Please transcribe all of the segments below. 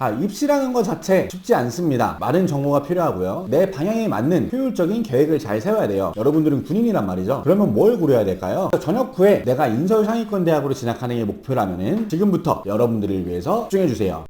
입시라는 것 자체 쉽지 않습니다. 많은 정보가 필요하고요. 내 방향에 맞는 효율적인 계획을 잘 세워야 돼요. 여러분들은 군인이란 말이죠. 그러면 뭘 고려해야 될까요? 전역 후에 내가 인서울 상위권 대학으로 진학하는 게 목표라면은 지금부터 여러분들을 위해서 집중해주세요.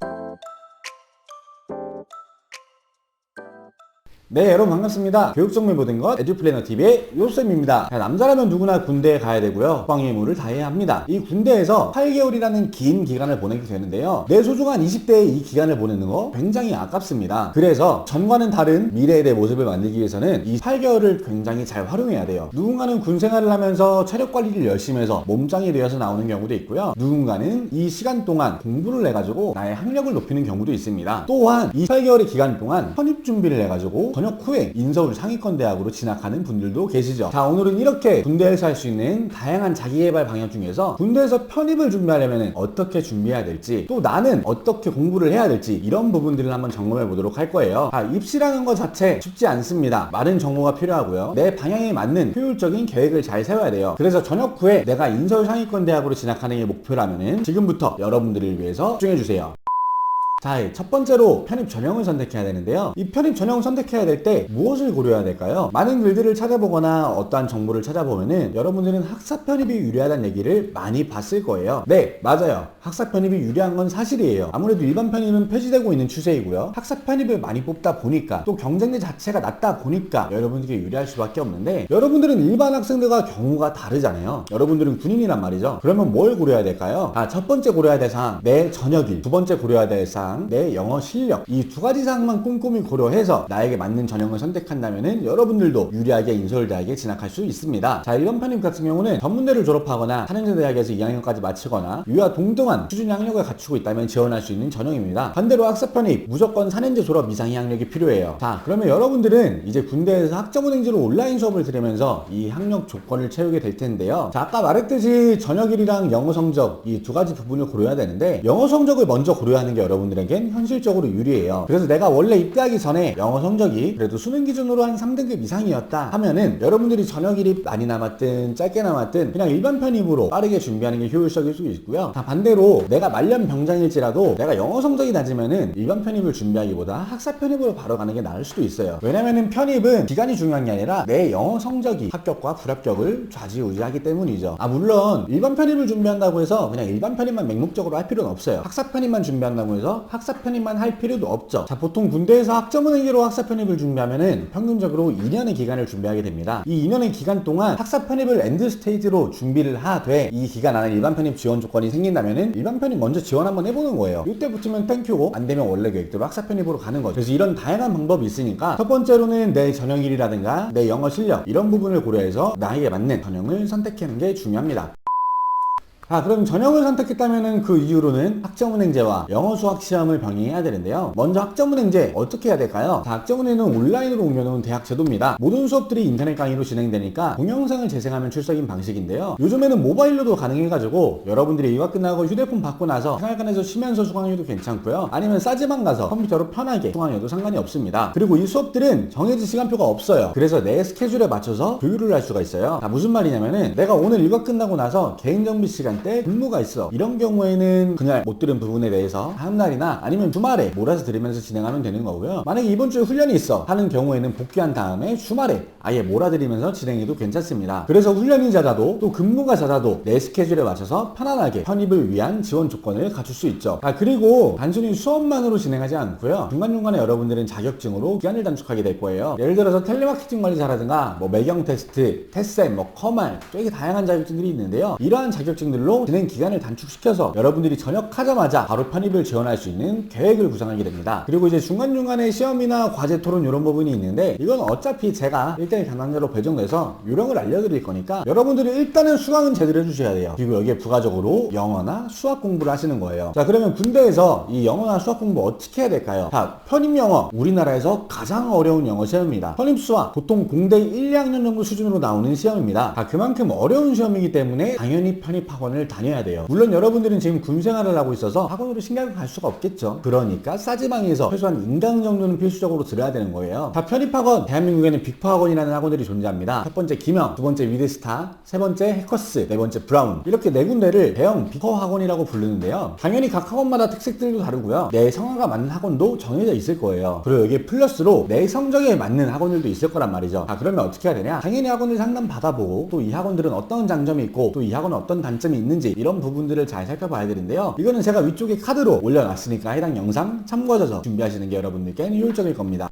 네, 여러분 반갑습니다. 교육정보 모든 것 에듀플래너TV의 요쌤입니다. 남자라면 누구나 군대에 가야 되고요. 국방의 의무를 다해야 합니다. 이 군대에서 8개월이라는 긴 기간을 보내게 되는데요. 내 소중한 20대의 이 기간을 보내는 거 굉장히 아깝습니다. 그래서 전과는 다른 미래에 대해 모습을 만들기 위해서는 이 8개월을 굉장히 잘 활용해야 돼요. 누군가는 군 생활을 하면서 체력 관리를 열심히 해서 몸짱이 되어서 나오는 경우도 있고요. 누군가는 이 시간 동안 공부를 해가지고 나의 학력을 높이는 경우도 있습니다. 또한 이 8개월의 기간 동안 편입 준비를 해가지고 전역 후에 인서울 상위권 대학으로 진학하는 분들도 계시죠. 자, 오늘은 이렇게 군대에서 할 수 있는 다양한 자기개발 방향 중에서 군대에서 편입을 준비하려면 어떻게 준비해야 될지, 또 나는 어떻게 공부를 해야 될지, 이런 부분들을 한번 점검해 보도록 할 거예요. 입시라는 것 자체 쉽지 않습니다. 많은 정보가 필요하고요. 내 방향에 맞는 효율적인 계획을 잘 세워야 돼요. 그래서 전역 후에 내가 인서울 상위권 대학으로 진학하는 게 목표라면은 지금부터 여러분들을 위해서 집중해주세요. 자, 첫 번째로 편입 전형을 선택해야 되는데요. 이 편입 전형을 선택해야 될 때 무엇을 고려해야 될까요? 많은 글들을 찾아보거나 어떠한 정보를 찾아보면은 여러분들은 학사 편입이 유리하다는 얘기를 많이 봤을 거예요. 네, 맞아요. 학사 편입이 유리한 건 사실이에요. 아무래도 일반 편입은 폐지되고 있는 추세이고요. 학사 편입을 많이 뽑다 보니까 또 경쟁률 자체가 낮다 보니까 여러분들에게 유리할 수밖에 없는데, 여러분들은 일반 학생들과 경우가 다르잖아요. 여러분들은 군인이란 말이죠. 그러면 뭘 고려해야 될까요? 첫 번째 고려해야 될 사항, 내 전역일. 두 번째 고려해야 될 사항, 내 영어 실력. 이 두 가지 사항만 꼼꼼히 고려해서 나에게 맞는 전형을 선택한다면은 여러분들도 유리하게 인서울대학에 진학할 수 있습니다. 자, 일반 편입 같은 경우는 전문대를 졸업하거나 4년제 대학에서 2학년까지 마치거나 위와 동등한 수준의 학력을 갖추고 있다면 지원할 수 있는 전형입니다. 반대로 학사 편입 무조건 4년제 졸업 이상의 학력이 필요해요. 자, 그러면 여러분들은 이제 군대에서 학점은행제로 온라인 수업을 들으면서 이 학력 조건을 채우게 될 텐데요. 자, 아까 말했듯이 전역일이랑 영어 성적, 이 두 가지 부분을 고려해야 되는데, 영어 성적을 먼저 고려하는 게 여러분들에겐 현실적으로 유리해요. 그래서 내가 원래 입대하기 전에 영어 성적이 그래도 수능 기준으로 한 3등급 이상이었다 하면은 여러분들이 전역일이 많이 남았든 짧게 남았든 그냥 일반 편입으로 빠르게 준비하는 게 효율적일 수 있고요. 자, 반대로 내가 말년 병장일지라도 내가 영어 성적이 낮으면은 일반 편입을 준비하기보다 학사 편입으로 바로 가는 게 나을 수도 있어요. 왜냐면은 편입은 기간이 중요한 게 아니라 내 영어 성적이 합격과 불합격을 좌지우지하기 때문이죠. 물론 일반 편입을 준비한다고 해서 그냥 일반 편입만 맹목적으로 할 필요는 없어요. 학사 편입만 준비한다고 해서 학사 편입만 할 필요도 없죠. 자, 보통 군대에서 학점은행제로 학사 편입을 준비하면은 평균적으로 2년의 기간을 준비하게 됩니다. 이 2년의 기간 동안 학사 편입을 엔드 스테이지로 준비를 하되 이 기간 안에 일반 편입 지원 조건이 생긴다면은 일반 편입 먼저 지원 한번 해보는 거예요. 이때 붙으면 땡큐고 안 되면 원래 계획대로 학사 편입으로 가는 거죠. 그래서 이런 다양한 방법이 있으니까 첫 번째로는 내 전형일이라든가 내 영어 실력 이런 부분을 고려해서 나에게 맞는 전형을 선택하는 게 중요합니다. 그럼 전형을 선택했다면 그 이후로는 학점은행제와 영어 수학 시험을 병행해야 되는데요. 먼저 학점은행제 어떻게 해야 될까요? 학점은행제는 온라인으로 옮겨놓은 대학 제도입니다. 모든 수업들이 인터넷 강의로 진행되니까 동영상을 재생하면 출석인 방식인데요. 요즘에는 모바일로도 가능해가지고 여러분들이 이화 끝나고 휴대폰 받고 나서 생활관에서 쉬면서 수강해도 괜찮고요. 아니면 싸지만 가서 컴퓨터로 편하게 수강해도 상관이 없습니다. 그리고 이 수업들은 정해진 시간표가 없어요. 그래서 내 스케줄에 맞춰서 조율을 할 수가 있어요. 무슨 말이냐면은 내가 오늘 이화 끝나고 나서 개인정비 시간 때 근무가 있어. 이런 경우에는 그날 못 들은 부분에 대해서 다음날이나 아니면 주말에 몰아서 들으면서 진행하면 되는 거고요. 만약에 이번 주에 훈련이 있어 하는 경우에는 복귀한 다음에 주말에 아예 몰아들이면서 진행해도 괜찮습니다. 그래서 훈련이 잦아도 또 근무가 잦아도 내 스케줄에 맞춰서 편안하게 편입을 위한 지원 조건을 갖출 수 있죠. 그리고 단순히 수업만으로 진행하지 않고요. 중간중간에 여러분들은 자격증으로 기간을 단축하게 될 거예요. 예를 들어서 텔레마케팅 관리사라든가 매경 테스트, 테셈, 커말 되게 다양한 자격증들이 있는데요. 이러한 자격증들로 진행 기간을 단축시켜서 여러분들이 전역하자마자 바로 편입을 지원할 수 있는 계획을 구상하게 됩니다. 그리고 이제 중간중간에 시험이나 과제 토론 이런 부분이 있는데 이건 어차피 제가 1대1 담당자로 배정돼서 요령을 알려드릴 거니까 여러분들이 일단은 수강은 제대로 해주셔야 돼요. 그리고 여기에 부가적으로 영어나 수학 공부를 하시는 거예요. 자, 그러면 군대에서 이 영어나 수학 공부 어떻게 해야 될까요? 편입 영어, 우리나라에서 가장 어려운 영어 시험입니다. 편입 수학 보통 공대 1, 2학년 정도 수준으로 나오는 시험입니다. 그만큼 어려운 시험이기 때문에 당연히 편입하거나 학원을 다녀야 돼요. 물론 여러분들은 지금 군 생활을 하고 있어서 학원으로 신경을 갈 수가 없겠죠. 그러니까 싸지방에서 최소한 인강 정도는 필수적으로 들어야 되는 거예요. 자, 편입학원, 대한민국에는 빅4 학원이라는 학원들이 존재합니다. 첫 번째 김영, 두 번째 위드스타, 세 번째 해커스, 네 번째 브라운, 이렇게 네 군데를 대형 빅4 학원이라고 부르는데요. 당연히 각 학원마다 특색들도 다르고요. 내 성향과 맞는 학원도 정해져 있을 거예요. 그리고 여기에 플러스로 내 성적에 맞는 학원들도 있을 거란 말이죠. 자, 그러면 어떻게 해야 되냐? 당연히 학원을 상담 받아보고 또 이 학원들은 어떤 장점이 있고 또 이 학원은 어떤 단점이 있는지 이런 부분들을 잘 살펴봐야 되는데요. 이거는 제가 위쪽에 카드로 올려놨으니까 해당 영상 참고하셔서 준비하시는 게 여러분들께는 효율적일 겁니다.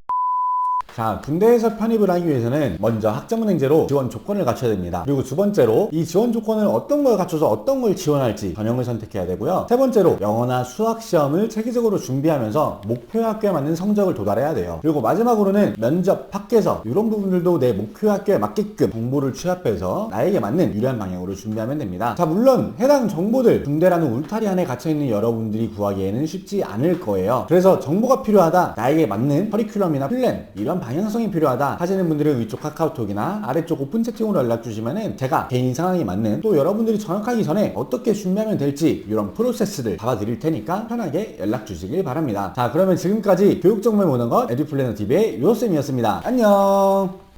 자, 군대에서 편입을 하기 위해서는 먼저 학점은행제로 지원 조건을 갖춰야 됩니다. 그리고 두 번째로 이 지원 조건을 어떤 걸 갖춰서 어떤 걸 지원할지 전형을 선택해야 되고요. 세 번째로 영어나 수학 시험을 체계적으로 준비하면서 목표 학교에 맞는 성적을 도달해야 돼요. 그리고 마지막으로는 면접, 학계서 이런 부분들도 내 목표 학교에 맞게끔 정보를 취합해서 나에게 맞는 유리한 방향으로 준비하면 됩니다. 자, 물론 해당 정보들 군대라는 울타리 안에 갇혀있는 여러분들이 구하기에는 쉽지 않을 거예요. 그래서 정보가 필요하다, 나에게 맞는 커리큘럼이나 플랜 이런 방향성이 필요하다 하시는 분들은 위쪽 카카오톡이나 아래쪽 오픈 채팅으로 연락 주시면은 제가 개인 상황에 맞는 또 여러분들이 전역하기 전에 어떻게 준비하면 될지 이런 프로세스를 잡아드릴 테니까 편하게 연락 주시길 바랍니다. 자, 그러면 지금까지 교육정보에 모는 것 에듀플래너TV의 요쌤이었습니다. 안녕.